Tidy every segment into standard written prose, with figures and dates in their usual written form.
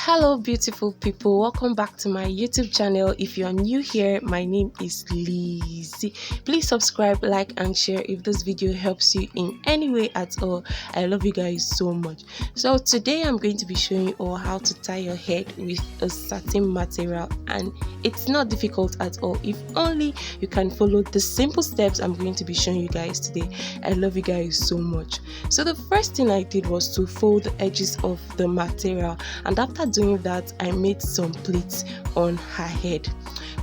Hello beautiful people, welcome back to my YouTube channel. If you're new here, my name is Lizzie. Please subscribe, like and share if this video helps you in any way at all. I love you guys so much. So today I'm going to be showing you all how to tie your head with a satin material, and it's not difficult at all if only you can follow the simple steps I'm going to be showing you guys today. I love you guys so much. So the first thing I did was to fold the edges of the material, and after doing that I made some pleats on her head.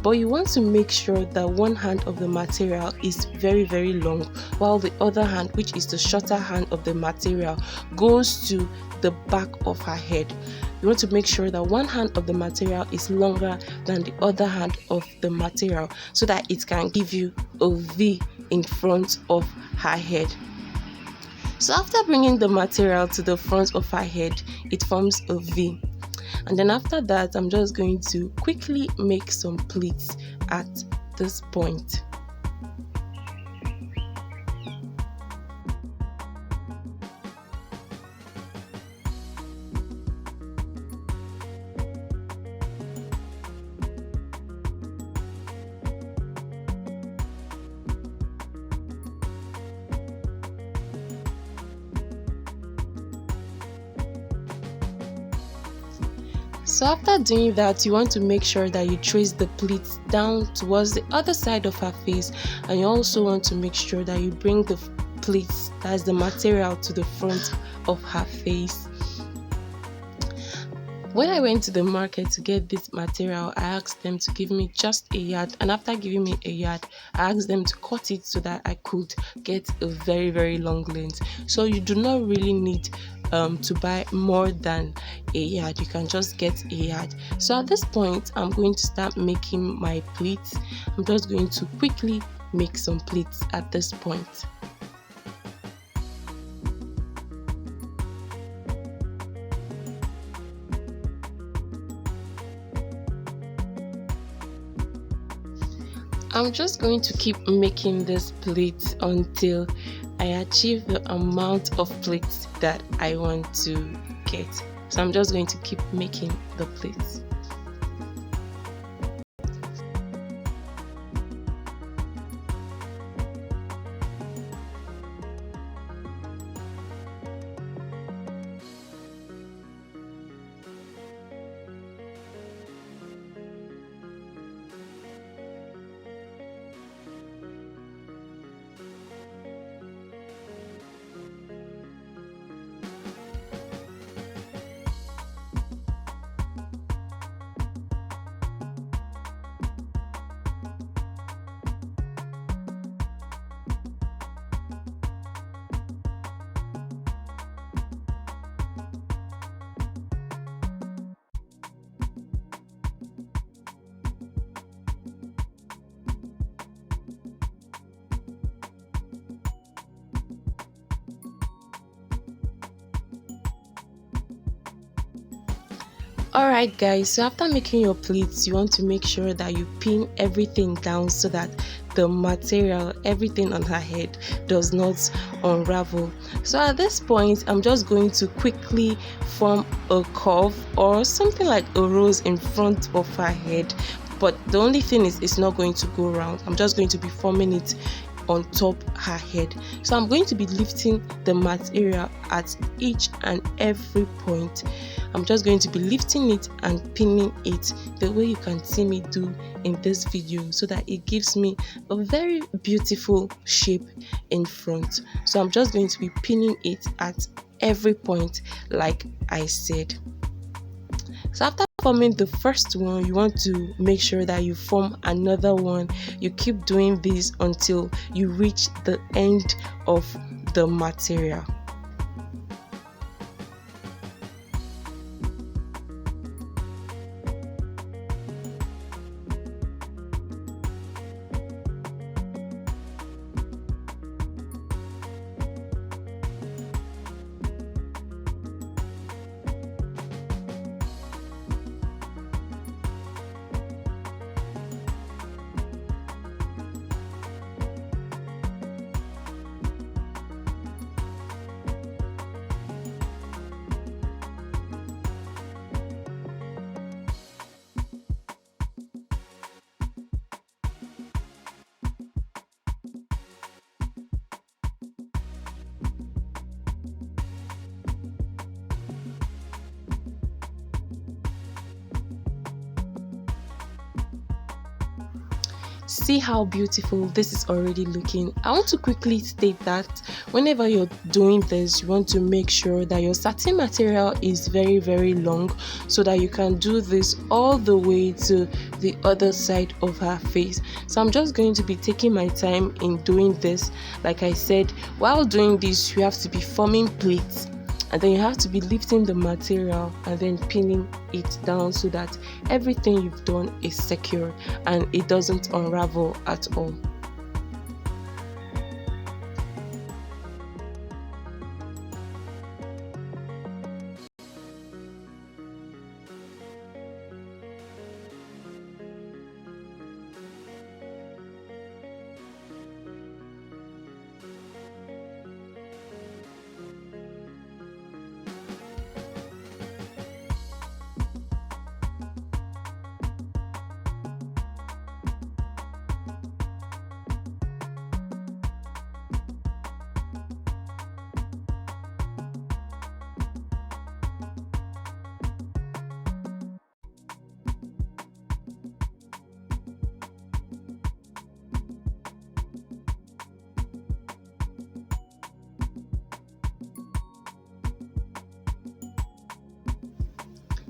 But you want to make sure that one hand of the material is very long, while the other hand, which is the shorter hand of the material, goes to the back of her head. You want to make sure that one hand of the material is longer than the other hand of the material so that it can give you a V in front of her head. So after bringing the material to the front of her head, it forms a V. And then after that, I'm just going to quickly make some pleats at this point. So after doing that, you want to make sure that you trace the pleats down towards the other side of her face, and you also want to make sure that you bring the pleats, that's the material, to the front of her face. When I went to the market to get this material, I asked them to give me just a yard, and after giving me a yard, I asked them to cut it so that I could get a very long length. So you do not really need to buy more than a yard. You can just get a yard. So at this point, I'm going to start making my pleats. I'm just going to quickly make some pleats at this point. I'm just going to keep making this pleats until I achieve the amount of pleats that I want to get. So I'm just going to keep making the pleats. Alright guys, so after making your pleats, you want to make sure that you pin everything down so that the material, everything on her head, does not unravel. So at this point, I'm just going to quickly form a curve or something like a rose in front of her head, but the only thing is it's not going to go round. I'm just going to be forming it on top her head. So I'm going to be lifting the material at each and every point. I'm just going to be lifting it and pinning it the way you can see me do in this video, so that it gives me a very beautiful shape in front. So I'm just going to be pinning it at every point like I said. So after forming the first one, you want to make sure that you form another one. You keep doing this until you reach the end of the material. See how beautiful this is already looking. I want to quickly state that whenever you're doing this, you want to make sure that your satin material is very long, so that you can do this all the way to the other side of her face. So I'm just going to be taking my time in doing this. Like I said, while doing this, you have to be forming pleats, and then you have to be lifting the material and then pinning it down so that everything you've done is secure and it doesn't unravel at all.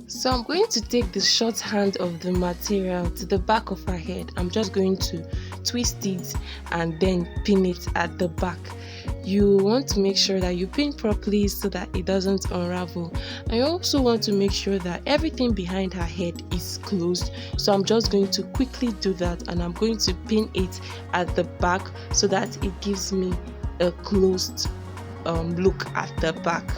So I'm going to take the short hand of the material to the back of her head. I'm just going to twist it and then pin it at the back. You want to make sure that you pin properly so that it doesn't unravel, and you also want to make sure that everything behind her head is closed. So I'm just going to quickly do that, and I'm going to pin it at the back so that it gives me a closed look at the back.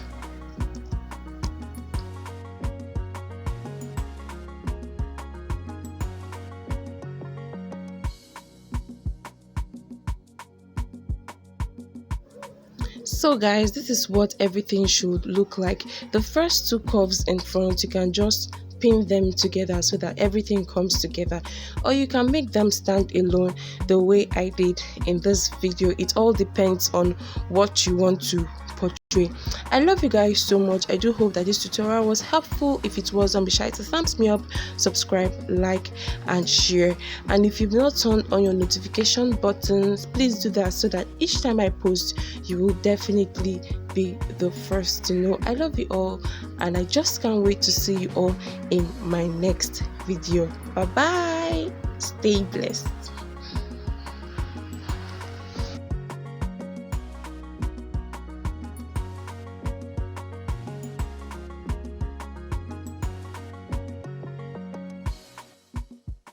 So guys, this is what everything should look like. The first two curves in front, you can just pin them together so that everything comes together, or you can make them stand alone the way I did in this video. It all depends on what you want to portray. I love you guys so much. I do hope that this tutorial was helpful. If it was, don't be shy to thumbs me up, subscribe, like and share. And if you've not turned on your notification buttons, please do that so that each time I post, you will definitely be the first to know. I love you all, and I just can't wait to see you all in my next video. Bye bye. Stay blessed.